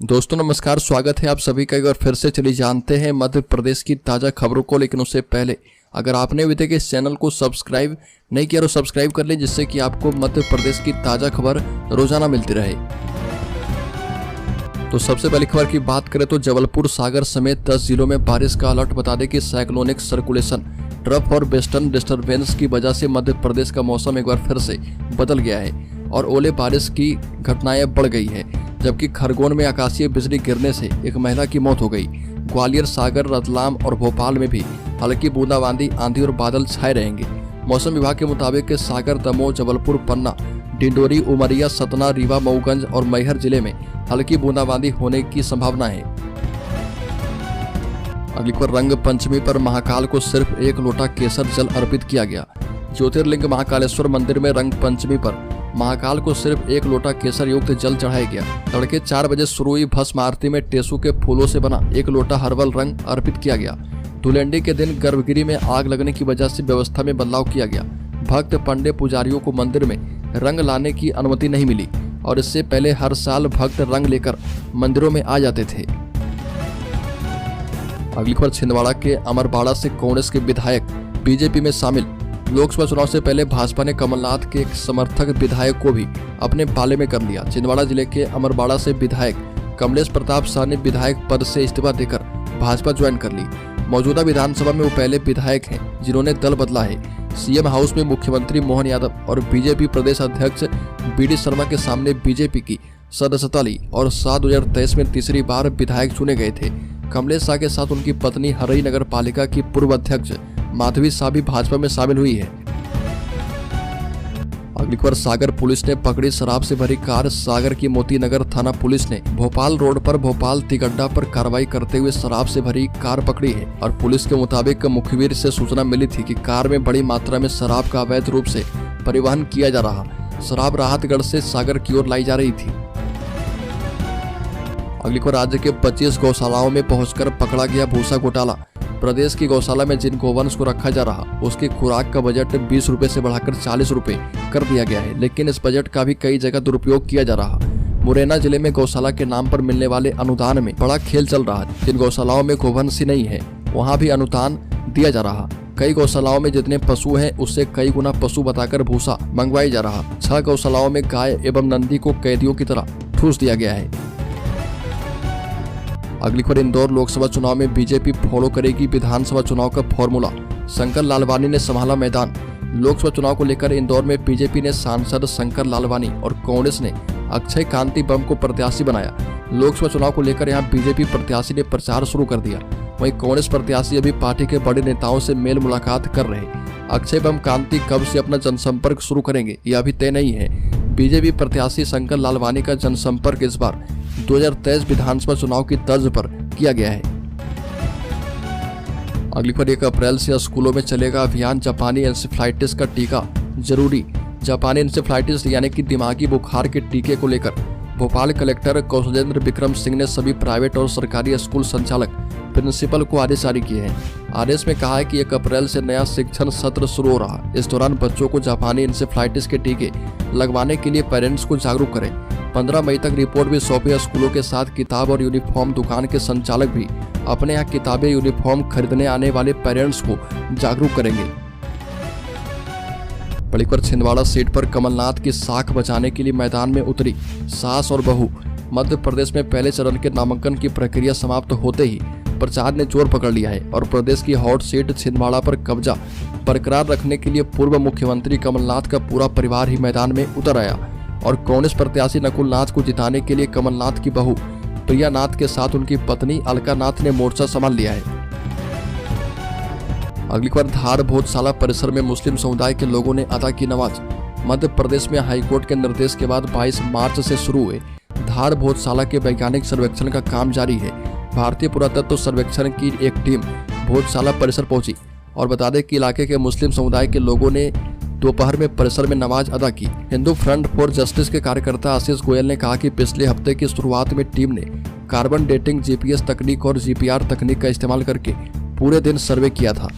दोस्तों नमस्कार, स्वागत है आप सभी का एक बार फिर से। चलिए जानते हैं मध्य प्रदेश की ताज़ा खबरों को। लेकिन उससे पहले अगर आपने अभी तक इस चैनल को सब्सक्राइब नहीं किया तो सब्सक्राइब कर लें, जिससे कि आपको मध्य प्रदेश की ताज़ा खबर रोजाना मिलती रहे। तो सबसे पहली खबर की बात करें तो जबलपुर, सागर समेत 10 जिलों में बारिश का अलर्ट। बता दें कि साइक्लोनिक सर्कुलेशन, ट्रफ और वेस्टर्न डिस्टर्बेंस की वजह से मध्य प्रदेश का मौसम एक बार फिर से बदल गया है और ओले बारिश की घटनाएं बढ़ गई है। जबकि खरगोन में आकाशीय बिजली गिरने से एक महिला की मौत हो गई। ग्वालियर, सागर, रतलाम और भोपाल में भी हल्की बूंदाबांदी, आंधी और बादल छाए रहेंगे। मौसम विभाग के मुताबिक सागर, दमोह, जबलपुर, पन्ना, डिंडोरी, उमरिया, सतना, रीवा, मऊगंज और मैहर जिले में हल्की बूंदाबांदी होने की संभावना है। अगली खबर, रंग पंचमी पर महाकाल को सिर्फ 1 लोटा केसर जल अर्पित किया गया। ज्योतिर्लिंग महाकालेश्वर मंदिर में रंग पंचमी पर महाकाल को सिर्फ 1 लोटा केसर युक्त जल चढ़ाया गया। तड़के 4 बजे शुरू हुई भस्म आरती में टेसू के फूलों से बना 1 लोटा हर्बल रंग अर्पित किया गया। धुलेंडी के दिन गर्भगृह में आग लगने की वजह से व्यवस्था में बदलाव किया गया। भक्त, पंडे, पुजारियों को मंदिर में रंग लाने की अनुमति नहीं मिली और इससे पहले हर साल भक्त रंग लेकर मंदिरों में आ जाते थे। अगली खबर, छिंदवाड़ा के अमरबाड़ा से कांग्रेस के विधायक बीजेपी में शामिल। लोकसभा चुनाव से पहले भाजपा ने कमलनाथ के एक समर्थक विधायक को भी अपने पाले में कर लिया। छिंदवाड़ा जिले के अमरबाड़ा से विधायक कमलेश प्रताप शाह ने विधायक पद से इस्तीफा देकर भाजपा ज्वाइन कर ली। मौजूदा विधानसभा में वो पहले विधायक हैं जिन्होंने दल बदला है। सीएम हाउस में मुख्यमंत्री मोहन यादव और बीजेपी प्रदेश अध्यक्ष बीडी शर्मा के सामने बीजेपी की सदस्यता ली और साल 2023 में तीसरी बार विधायक चुने गए थे। कमलेश शाह के साथ उनकी पत्नी हरई नगर पालिका की पूर्व अध्यक्ष माधवी शाह भी भाजपा में शामिल हुई है। अगली खबर, सागर पुलिस ने पकड़ी शराब से भरी कार। सागर की मोती नगर थाना पुलिस ने भोपाल रोड पर भोपाल तिगड्डा पर कार्रवाई करते हुए शराब से भरी कार पकड़ी है और पुलिस के मुताबिक मुखबिर से सूचना मिली थी कि कार में बड़ी मात्रा में शराब का अवैध रूप से परिवहन किया जा रहा। शराब राहतगढ़ से सागर की ओर लाई जा रही थी। अगली खबर, राज्य के 25 गौशालाओं में पहुंचकर पकड़ा गया भूसा घोटाला। प्रदेश की गौशाला में जिन गोवंश को रखा जा रहा उसकी खुराक का बजट 20 रुपए से बढ़ाकर 40 रुपए कर दिया गया है, लेकिन इस बजट का भी कई जगह दुरुपयोग किया जा रहा। मुरैना जिले में गौशाला के नाम पर मिलने वाले अनुदान में बड़ा खेल चल रहा है। जिन गौशालाओं में गोवंश नहीं है वहाँ भी अनुदान दिया जा रहा। कई गौशालाओं में जितने पशु हैं उससे कई गुना पशु बताकर भूसा मंगवाई जा रहा। 6 गौशालाओं में गाय एवं नंदी को कैदियों की तरह ठूस दिया गया है। अगली खबर, इंदौर लोकसभा चुनाव में बीजेपी फॉलो करेगी विधानसभा चुनाव का फॉर्मूला। शंकर लालवानी ने संभाला मैदान। लोकसभा चुनाव को लेकर इंदौर में बीजेपी ने सांसद शंकर लालवानी और कांग्रेस ने अक्षय कांति बम को प्रत्याशी बनाया। लोकसभा चुनाव को लेकर यहां बीजेपी प्रत्याशी ने प्रचार शुरू कर दिया। वहीं कांग्रेस प्रत्याशी अभी पार्टी के बड़े नेताओं से मेल मुलाकात कर रहे। अक्षय बम कांति कब से अपना जनसंपर्क शुरू करेंगे यह अभी तय नहीं है। बीजेपी प्रत्याशी शंकर लालवानी का जनसंपर्क इस बार 2023 विधानसभा चुनाव की तर्ज पर किया गया है। अगली खबर, 1 अप्रैल से स्कूलों में चलेगा अभियान जापानी एंसेफ्लाइटिस का टीका जरूरी। जापानी एंसेफ्लाइटिस यानी कि दिमागी बुखार के टीके को लेकर भोपाल कलेक्टर कौशलेंद्र विक्रम सिंह ने सभी प्राइवेट और सरकारी स्कूल संचालक प्रिंसिपल को आदेश जारी किए हैं। आदेश में कहा है कि 1 अप्रैल से नया शिक्षण सत्र शुरू हो रहा। इस दौरान बच्चों को जापानी एंसेफ्लाइटिस के टीके लगवाने के लिए पेरेंट्स को जागरूक करें। 15 मई तक रिपोर्ट भी सौंपी। स्कूलों के साथ किताब और यूनिफॉर्म दुकान के संचालक भी अपने यहाँ किताबें, यूनिफॉर्म खरीदने आने वाले पेरेंट्स को जागरूक करेंगे। बड़ी खबर, छिंदवाड़ा सीट पर कमलनाथ की साख बचाने के लिए मैदान में उतरी सास और बहू। मध्य प्रदेश में पहले चरण के नामांकन की प्रक्रिया समाप्त होते ही प्रचार ने जोर पकड़ लिया है और प्रदेश की हॉट सीट छिंदवाड़ा पर कब्जा बरकरार रखने के लिए पूर्व मुख्यमंत्री कमलनाथ का पूरा परिवार ही मैदान में उतर आया और कांग्रेस प्रत्याशी नकुल नाथ को जिताने के लिए कमलनाथ की बहू प्रिया नाथ के साथ उनकी पत्नी अलका नाथ ने मोर्चा संभाल लिया है। अगली बार, धार भोजशाला परिसर में मुस्लिम समुदाय के लोगों ने अदा की नमाज। मध्य प्रदेश में हाईकोर्ट के निर्देश के बाद 22 मार्च से शुरू हुए धार भोजशाला के वैज्ञानिक सर्वेक्षण का काम जारी है। भारतीय पुरातत्व सर्वेक्षण की एक टीम भोजशाला परिसर पहुंची और बता दें कि इलाके के मुस्लिम समुदाय के लोगों ने दोपहर में परिसर में नमाज अदा की। हिंदू फ्रंट फॉर जस्टिस के कार्यकर्ता आशीष गोयल ने कहा कि पिछले हफ्ते की शुरुआत में टीम ने कार्बन डेटिंग, जीपीएस तकनीक और जीपीआर तकनीक का इस्तेमाल करके पूरे दिन सर्वे किया था।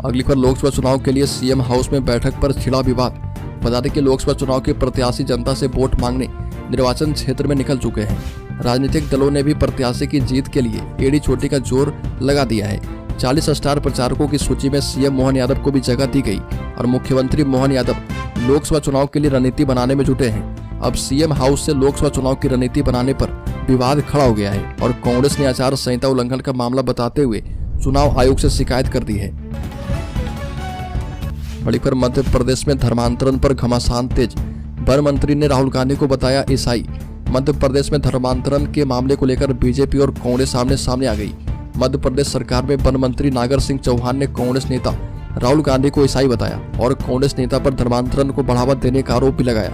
अगली बार, लोकसभा चुनाव के लिए सीएम हाउस में बैठक पर छिड़ा विवाद। बता दें कि लोकसभा चुनाव के प्रत्याशी जनता से वोट मांगने निर्वाचन क्षेत्र में निकल चुके हैं। राजनीतिक दलों ने भी प्रत्याशी की जीत के लिए एड़ी चोटी का जोर लगा दिया है। 40 स्टार प्रचारकों की सूची में सीएम मोहन यादव को भी जगह दी गई और मुख्यमंत्री मोहन यादव लोकसभा चुनाव के लिए रणनीति बनाने में जुटे हैं। अब सीएम हाउस से लोकसभा चुनाव की रणनीति बनाने पर विवाद खड़ा हो गया है और कांग्रेस ने आचार संहिता उल्लंघन का मामला बताते हुए चुनाव आयोग से शिकायत कर दी है। बड़ी खबर मध्य प्रदेश में धर्मांतरण पर घमासान तेज। वन मंत्री ने राहुल गांधी को बताया ईसाई। मध्य प्रदेश में धर्मांतरण के मामले को लेकर बीजेपी और कांग्रेस आमने सामने आ गई। मध्य प्रदेश सरकार में वन मंत्री नागर सिंह चौहान ने कांग्रेस नेता राहुल गांधी को ईसाई बताया और कांग्रेस नेता पर धर्मांतरण को बढ़ावा देने का आरोप भी लगाया।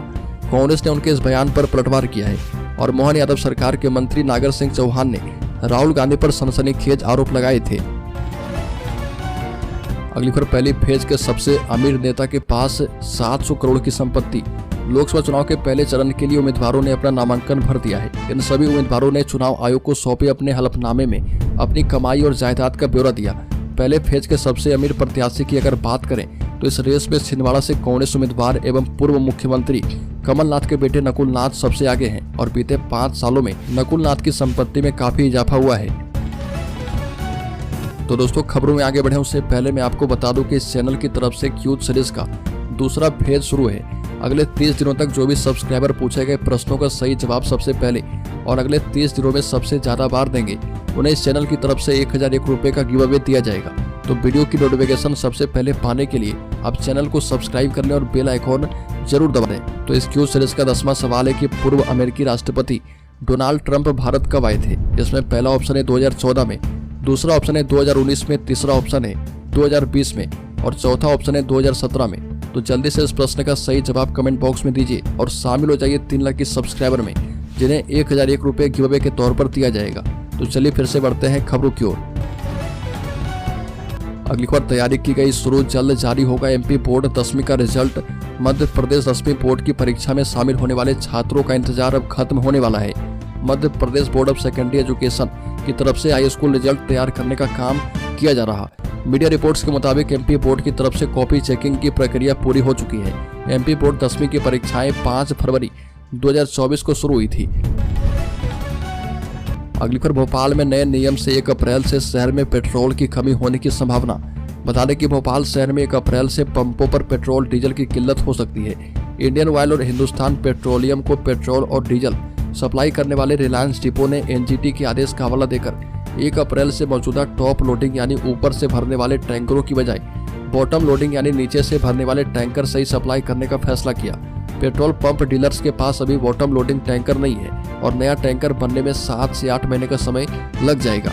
कांग्रेस ने उनके इस बयान पर पलटवार किया है और मोहन यादव सरकार के मंत्री नागर सिंह चौहान ने राहुल गांधी पर सनसनीखेज आरोप लगाए थे। अगली खबर, पहली फेज के सबसे अमीर नेता के पास 700 करोड़ की संपत्ति। लोकसभा चुनाव के पहले चरण के लिए उम्मीदवारों ने अपना नामांकन भर दिया है। इन सभी उम्मीदवारों ने चुनाव आयोग को सौंपे अपने हलफनामे में अपनी कमाई और जायदाद का ब्यौरा दिया। पहले फेज के सबसे अमीर प्रत्याशी की अगर बात करें तो इस रेस में छिंदवाड़ा से कांग्रेस उम्मीदवार एवं पूर्व मुख्यमंत्री कमलनाथ के बेटे नकुल नाथ सबसे आगे हैं और बीते 5 सालों में नकुल नाथ की संपत्ति में काफी इजाफा हुआ है। तो दोस्तों, खबरों में आगे बढ़े उससे पहले मैं आपको बता दूं कि इस चैनल की तरफ से क्यूट सीरीज का दूसरा फेज शुरू है। अगले 30 दिनों तक जो भी सब्सक्राइबर पूछे गए प्रश्नों का सही जवाब सबसे पहले और अगले 30 दिनों में सबसे ज्यादा बार देंगे उन्हें इस चैनल की तरफ से 1001 रुपये का गिव अवे दिया जाएगा। तो वीडियो की नोटिफिकेशन सबसे पहले पाने के लिए आप चैनल को सब्सक्राइब कर लें और बेल आइकॉन जरूर दबा दें। तो इस क्यूट सीरीज का 10वां सवाल है कि पूर्व अमेरिकी राष्ट्रपति डोनाल्ड ट्रंप भारत कब आए थे। इसमें पहला ऑप्शन है 2014 में, दूसरा ऑप्शन है 2019 में, तीसरा ऑप्शन है 2020 में और चौथा ऑप्शन है 2017 में। तो जल्दी से इस प्रश्न का सही जवाब कमेंट बॉक्स में दीजिए और शामिल हो जाइए 3 लाख की सब्सक्राइबर में जिन्हें 1001 रुपये गिव अवे के तौर पर दिया जाएगा। तो चलिए फिर से बढ़ते हैं खबरों की ओर। अगली खबर, तैयारी की गई शुरू, जल्द जारी होगा एमपी बोर्ड 10वीं का रिजल्ट। मध्य प्रदेश 10वीं बोर्ड की परीक्षा में शामिल होने वाले छात्रों का इंतजार अब खत्म होने वाला है। Madhya Pradesh board of secondary education की तरफ से हाई स्कूल रिजल्ट तैयार करने का काम किया जा रहा। मीडिया रिपोर्ट्स के मुताबिक एमपी बोर्ड की तरफ से कॉपी चेकिंग की प्रक्रिया पूरी हो चुकी है। एमपी बोर्ड 10वीं की परीक्षाएं 5 फरवरी 2024 को शुरू हुई थी। अगली खबर, भोपाल में नए नियम से 1 अप्रैल से शहर में पेट्रोल की कमी होने की संभावना। बता दें कि भोपाल शहर में 1 अप्रैल से पंपों पर पेट्रोल डीजल की किल्लत हो सकती है। इंडियन ऑयल और हिंदुस्तान पेट्रोलियम को पेट्रोल और डीजल सप्लाई करने वाले रिलायंस डिपो ने एनजीटी के आदेश का हवाला देकर 1 अप्रैल से मौजूदा टॉप लोडिंग यानी ऊपर से भरने वाले टैंकरों की बजाय बॉटम लोडिंग यानी नीचे से भरने वाले टैंकर से ही सप्लाई करने का फैसला किया। पेट्रोल पंप डीलर्स के पास अभी बॉटम लोडिंग टैंकर नहीं है और नया टैंकर बनने में 7 से 8 महीने का समय लग जाएगा।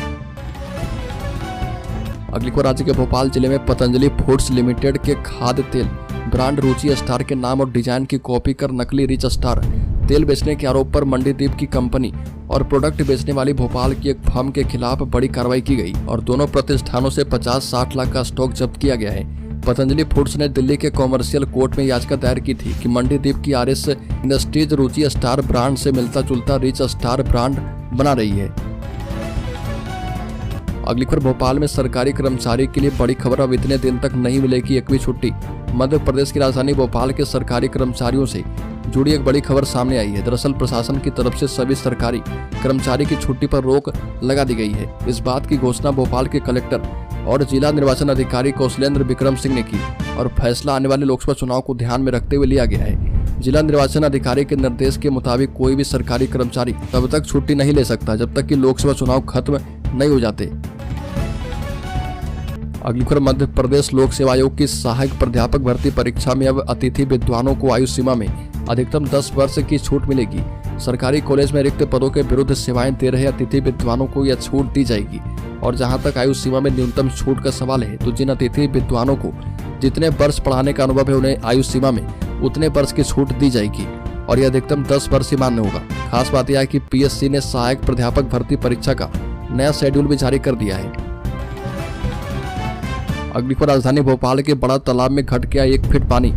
अगली को, राज्य के भोपाल जिले में पतंजलि फूड्स लिमिटेड के खाद्य तेल ब्रांड रुचि स्टार के नाम और डिजाइन की कॉपी कर नकली रिच स्टार तेल बेचने के आरोप पर मंडीदीप की कंपनी और प्रोडक्ट बेचने वाली भोपाल की एक फर्म के खिलाफ बड़ी कार्रवाई की गई और दोनों प्रतिष्ठानों से 50-60 लाख का स्टॉक जब्त किया गया है। पतंजलि फूड्स ने दिल्ली के कॉमर्शियल कोर्ट में याचिका दायर की थी कि मंडीदीप की आरएस इंडस्ट्रीज रुचि स्टार ब्रांड से मिलता जुलता रिच स्टार ब्रांड बना रही है। अगली खबर, भोपाल में सरकारी कर्मचारी के लिए बड़ी खबर, अब इतने दिन तक नहीं मिलेगी 1वीं छुट्टी। मध्य प्रदेश की राजधानी भोपाल के सरकारी कर्मचारियों से जुड़ी एक बड़ी खबर सामने आई है। दरअसल प्रशासन की तरफ से सभी सरकारी कर्मचारी की छुट्टी पर रोक लगा दी गई है। इस बात की घोषणा भोपाल के कलेक्टर और जिला निर्वाचन अधिकारी कौशलेंद्र विक्रम सिंह ने की और फैसला आने वाले लोकसभा चुनाव को ध्यान में रखते हुए लिया गया है। जिला निर्वाचन अधिकारी के निर्देश के मुताबिक कोई भी सरकारी कर्मचारी तब तक छुट्टी नहीं ले सकता जब तक कि लोकसभा चुनाव खत्म नहीं हो जाते। अगली खबर, मध्य प्रदेश लोक सेवा आयोग की सहायक प्राध्यापक भर्ती परीक्षा में अब अतिथि विद्वानों को आयु सीमा में अधिकतम 10 वर्ष की छूट मिलेगी। सरकारी कॉलेज में रिक्त पदों के विरुद्ध सेवाएं दे रहे अतिथि विद्वानों को यह छूट दी जाएगी। और जहां तक आयु सीमा में न्यूनतम छूट का सवाल है तो जिन अतिथि विद्वानों को जितने वर्ष पढ़ाने का अनुभव है उन्हें आयु सीमा में उतने वर्ष की छूट दी जाएगी और यह अधिकतम 10 वर्ष ही मान्य होगा। खास बात यह है कि पीएससी ने सहायक प्राध्यापक भर्ती परीक्षा का नया शेड्यूल भी जारी कर दिया है। अगली खबर, राजधानी भोपाल के बड़ा तालाब में घट गया 1 फीट पानी,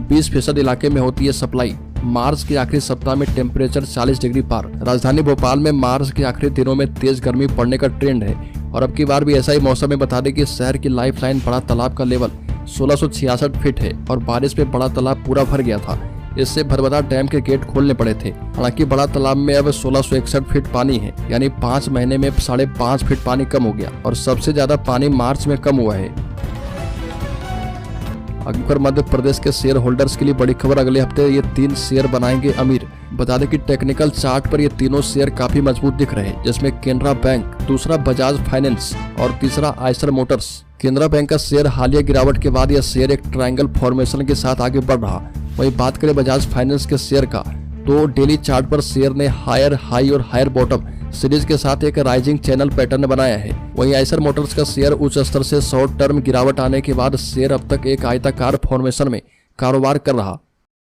20% इलाके में होती है सप्लाई। मार्च के आखिरी सप्ताह में टेम्परेचर 40 डिग्री पार। राजधानी भोपाल में मार्च के आखिरी दिनों में तेज गर्मी पड़ने का ट्रेंड है और अब की बार भी ऐसा ही मौसम में बता दें कि शहर की लाइफलाइन बड़ा तालाब का लेवल 1666 फीट है और बारिश में बड़ा तालाब पूरा भर गया था। इससे भरबदा डैम के गेट खोलने पड़े थे। हालांकि बड़ा तालाब में अब 1661 फीट पानी है, यानी 5 महीने में 5.5 फीट पानी कम हो गया और सबसे ज्यादा पानी मार्च में कम हुआ है। अगर मध्य प्रदेश के शेयर होल्डर्स के लिए बड़ी खबर, अगले हफ्ते ये 3 शेयर बनाएंगे अमीर। बता दें कि टेक्निकल चार्ट पर ये तीनों शेयर काफी मजबूत दिख रहे हैं, जिसमें केनरा बैंक, दूसरा बजाज फाइनेंस और तीसरा आइसर मोटर्स। केनरा बैंक का शेयर हालिया गिरावट के बाद यह शेयर एक ट्रायंगल फॉर्मेशन के साथ आगे बढ़ रहा। वहीं बात करें बजाज फाइनेंस के शेयर का, तो डेली चार्ट पर शेयर ने हायर हाई और हायर बॉटम सीरीज के साथ एक राइजिंग चैनल पैटर्न बनाया है। वहीं आइसर मोटर्स का शेयर उच्च स्तर से शॉर्ट टर्म गिरावट आने के बाद शेयर अब तक एक आयताकार फॉर्मेशन में कारोबार कर रहा।